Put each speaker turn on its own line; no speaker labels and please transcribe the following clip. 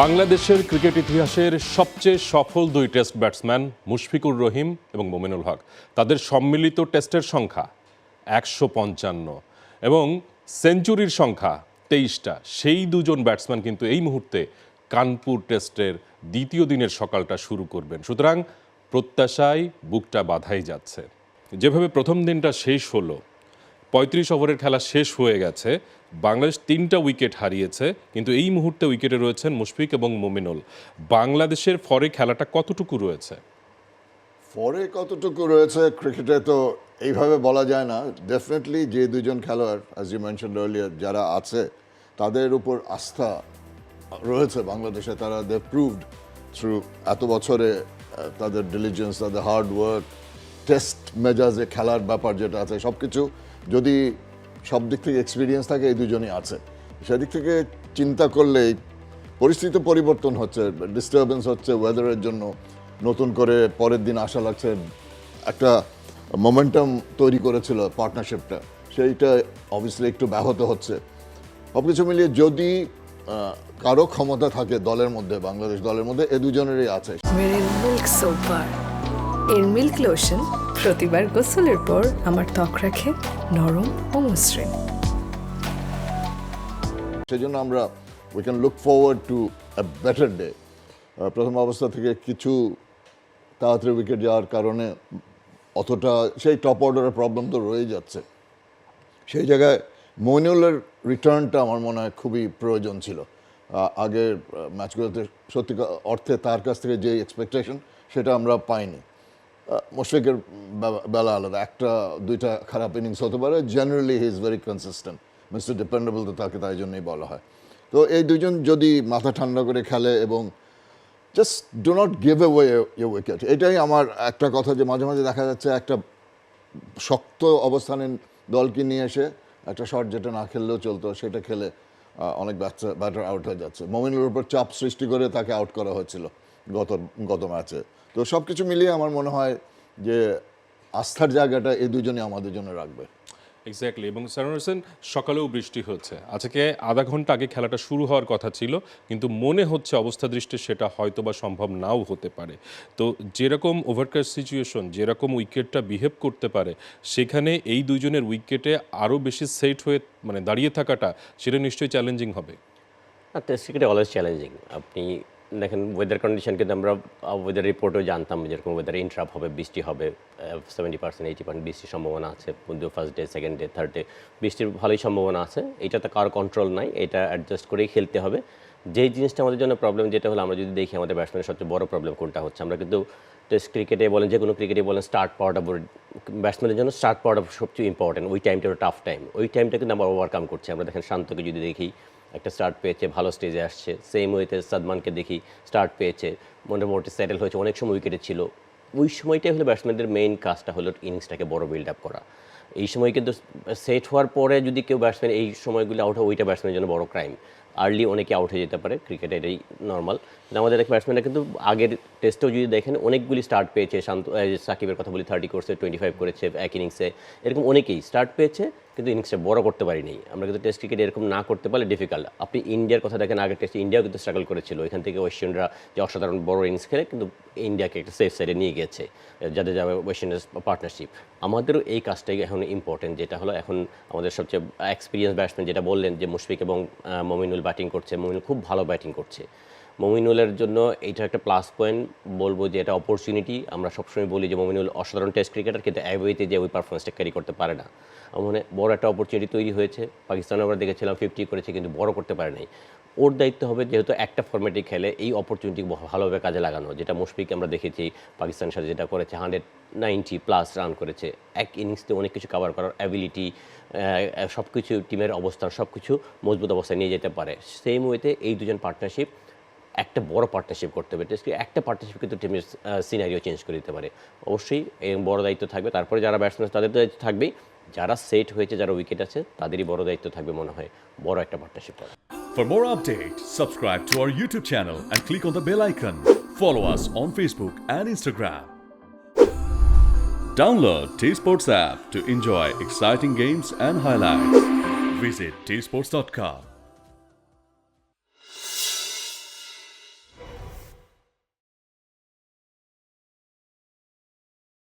বাংলাদেশের ক্রিকেট ইতিহাসের সবচেয়ে সফল দুই টেস্ট ব্যাটসম্যান মুশফিকুর রহিম এবং মোমিনুল হক, তাদের সম্মিলিত টেস্টের সংখ্যা ১৫৫ এবং সেঞ্চুরির সংখ্যা ২৩টা। সেই দুজন ব্যাটসম্যান কিন্তু এই মুহূর্তে কানপুর টেস্টের দ্বিতীয় দিনের সকালটা শুরু করবেন। সুতরাং প্রত্যাশায় বুকটা বাঁধাই যাচ্ছে। যেভাবে প্রথম দিনটা শেষ হলো, ৩৫ ওভারের খেলা শেষ হয়ে গেছে, বাংলাদেশ ৩টা উইকেট হারিয়েছে, কিন্তু এই মুহূর্তে উইকেটে রয়েছেন মুশফিক এবং মোমিনুল। বাংলাদেশের ফরে খেলাটা কতটুকু রয়েছে?
ফরে কতটুকু রয়েছে ক্রিকেটে তো এইভাবে বলা যায় না। ডেফিনেটলি যে দুজন খেলোয়াড় অ্যাজ ইউ মেনশনড আর্লিয়ার যারা আছে তাদের উপর আস্থা রয়েছে বাংলাদেশে। তারা দে প্রুভড থ্রু এত বছরে তাদের ডিলিজেন্স, তাদের হার্ড ওয়ার্ক, টেস্ট মেজাজে খেলার ব্যাপার যেটা আছে সব কিছু, যদি সব দিক থেকে এক্সপিরিয়েন্স থাকে এই দুজনই আছে। সেদিক থেকে চিন্তা করলেই পরিস্থিতি পরিবর্তন হচ্ছে, ডিস্টারবেন্স হচ্ছে ওয়েদারের জন্য, নতুন করে পরের দিন আশা লাগছে। একটা মোমেন্টাম তৈরি করেছিল পার্টনারশিপটা, সেইটা অবভিয়াসলি একটু ব্যাহত হচ্ছে। সব কিছু মিলিয়ে যদি কারো ক্ষমতা থাকে দলের মধ্যে, বাংলাদেশ দলের মধ্যে এ দুজনেরই আছে।
মিল্ক সোপার এর মিল্ক লোশন প্রতিবার গোসলের পর আমার ত্বক রাখে নরম ও মসৃণ।
সেই জন্য আমরা we can look forward to a better day. প্রথম অবস্থা থেকে কিছু তাড়াতাড়ি উইকেট যাওয়ার কারণে অতটা সেই টপ অর্ডারের প্রবলেম তো রয়ে যাচ্ছে। সেই জায়গায় মইনুলের রিটার্নটা আমার মনে হয় খুবই প্রয়োজন ছিল। আগের ম্যাচগুলোতে সত্যি অর্থে তার কাছ থেকে যে এক্সপেকটেশন সেটা আমরা পাইনি। মুশফিকের বেলা আলাদা, একটা দুইটা খারাপ ইনিংস হতে পারে, generally he is very consistent, mister dependable, তো তাকে তাই জন্যই বলা হয়। তো এই দুজন যদি মাথা ঠান্ডা করে খেলে এবং just do not give away your wicket, এটাই আমার একটা কথা। যে মাঝে মাঝে দেখা যাচ্ছে একটা শক্ত অবস্থানে দলকে নিয়ে এসে একটা শট যেটা না খেললেও চলতো সেটা খেলে অনেক ব্যাটার আউট হয়ে যাচ্ছে। মোমিনুলের উপর চাপ সৃষ্টি করে তাকে আউট করা হয়েছিল গত ম্যাচে। তো সব কিছু মিলিয়ে আমার মনে হয় যে আস্থার জায়গাটা এই দুজনই আমাদের জন্য রাখবে।
এক্স্যাক্টলি। এবং সারোয়ার হোসেন, সকালেও বৃষ্টি হচ্ছে, আজকে আধা ঘন্টা আগে খেলাটা শুরু হওয়ার কথা ছিল, কিন্তু মনে হচ্ছে অবস্থা দৃষ্টি সেটা হয়তো বা সম্ভব নাও হতে পারে। তো যেরকম ওভারকাস্ট সিচুয়েশন, যেরকম উইকেটটা বিহেভ করতে পারে, সেখানে এই দুইজনের উইকেটে আরও বেশি সেট হয়ে দাঁড়িয়ে থাকাটা সেটা নিশ্চয়ই চ্যালেঞ্জিং হবে।
টেস্ট ক্রিকেটে অলওয়েজ চ্যালেঞ্জিং। আপনি দেখেন ওয়েদার কন্ডিশন, কিন্তু আমরা ওয়েদার রিপোর্টও জানতাম যেরকম ওয়েদার ইন্টারাপ হবে, বৃষ্টি হবে, 70% 80% বৃষ্টির সম্ভাবনা আছে। কিন্তু first day, second day, third day বৃষ্টির ভালোই সম্ভাবনা আছে। এটা তো কারো কন্ট্রোল নাই, এটা অ্যাডজাস্ট করেই খেলতে হবে। যেই জিনিসটা আমাদের জন্য প্রবলেম, যেটা হলো আমরা যদি দেখি আমাদের ব্যাটসম্যানের সবচেয়ে বড় প্রবলেম কোনটা হচ্ছে, আমরা কিন্তু টেস্ট ক্রিকেটে বলেন, যে কোনো ক্রিকেটে বলেন, স্টার্ট পাওয়াটা ব্যাটসম্যানের জন্য স্টার্ট পাওয়াটা সবচেয়ে ইম্পর্টেন্ট। ওই টাইমটা একটা টাফ টাইম, ওই টাইমটা কিন্তু আমরা ওভারকাম করছি। আমরা দেখেন শান্তকে যদি দেখি, একটা স্টার্ট পেয়েছে, ভালো স্টেজে আসছে। সেম ওয়েতে সাদমানকে দেখি, স্টার্ট পেয়েছে, মোটামুটি সেটেল হয়েছে, অনেক সময় উইকেটে ছিল। ওই সময়টাই হলো ব্যাটসম্যানদের মেইন কাজটা হলো ইনিংসটাকে বড় বিল্ড আপ করা। এই সময় কিন্তু সেট হওয়ার পরে যদি কেউ ব্যাটসম্যান এই সময়গুলো আউট হয়, ওইটা ব্যাটসম্যানের জন্য বড় ক্রাইম। আর্লি অনেকে আউট হয়ে যেতে পারে, ক্রিকেটে এটাই নর্মাল। কিন্তু আমাদের এক ব্যাটসম্যানরা কিন্তু আগের টেস্টেও যদি দেখেন অনেকগুলি স্টার্ট পেয়েছে। সাকিবের কথা বলি, 30 করছে, 25 করেছে এক ইনিংসে, এরকম অনেকেই স্টার্ট পেয়েছে, কিন্তু ইনিংসটা বড় করতে পারিনি। আমরা কিন্তু টেস্ট ক্রিকেট এরকম না করতে পারলে ডিফিকাল্ট। আপনি ইন্ডিয়ার কথা দেখেন, আগের টেস্টে ইন্ডিয়াও কিন্তু স্ট্রাগল করেছিল। এখান থেকে ওয়েস্ট ইন্ডিজরা যে অসাধারণ বড় ইনিংস খেলে কিন্তু ইন্ডিয়াকে একটা সেফ সাইডে নিয়ে গেছে, যাদের যাবে ওয়েস্ট ইন্ডিজ পার্টনারশিপ। আমাদেরও এই কাজটাই এখন ইম্পর্টেন্ট, যেটা হলো এখন আমাদের সবচেয়ে এক্সপিরিয়েন্স ব্যাটসম্যান, যেটা বললেন যে মুশফিক এবং মোমিনুল ব্যাটিং করছে, মোমিনুল খুব ভালো ব্যাটিং করছে। মোমিনুলের জন্য এইটা একটা প্লাস পয়েন্ট বলবো, যে এটা অপরচুনিটি। আমরা সবসময় বলি যে মোমিনুল অসাধারণ টেস্ট ক্রিকেটার, কিন্তু অ্যাওয়েতে যে ওই পারফরমেন্সটা ক্যারি করতে পারে না। মানে বড় একটা অপরচুনিটি তৈরি হয়েছে। পাকিস্তানে আমরা দেখেছিলাম 50 করেছে, কিন্তু বড় করতে পারে নাই। ওর দায়িত্ব হবে, যেহেতু একটা ফর্মেটে খেলে, এই অপরচুনিটি ভালোভাবে কাজে লাগানো। যেটা মুশফিক আমরা দেখেছি পাকিস্তানের সাথে যেটা করেছে, 190+ রান করেছে। এক ইনিংসতে অনেক কিছু কভার করার অ্যাবিলিটি, সব কিছু, টিমের অবস্থান সব কিছু মজবুত অবস্থায় নিয়ে যেতে পারে। সেম ওয়েতে এই দুজন পার্টনারশিপ, একটা বড় পার্টনারশিপ করতে হবে। টেস্ট একটা পার্টনারশিপ কিন্তু টিমের সিনারিও চেঞ্জ করে দিতে পারে। অবশ্যই এই বড় দায়িত্ব থাকবে। তারপরে যারা ব্যাটসম্যান তাদের দায়িত্ব থাকবেই, যারা সেট হয়েছে, যারা উইকেট আছে, তাদেরই বড় দায়িত্ব থাকবে মনে হয় বড় একটা পার্টনারশিপ করা।
For more updates, subscribe to our YouTube channel and click on the bell icon. Follow us on Facebook and Instagram. Download T-Sports app to enjoy exciting games and highlights. Visit tsports.com.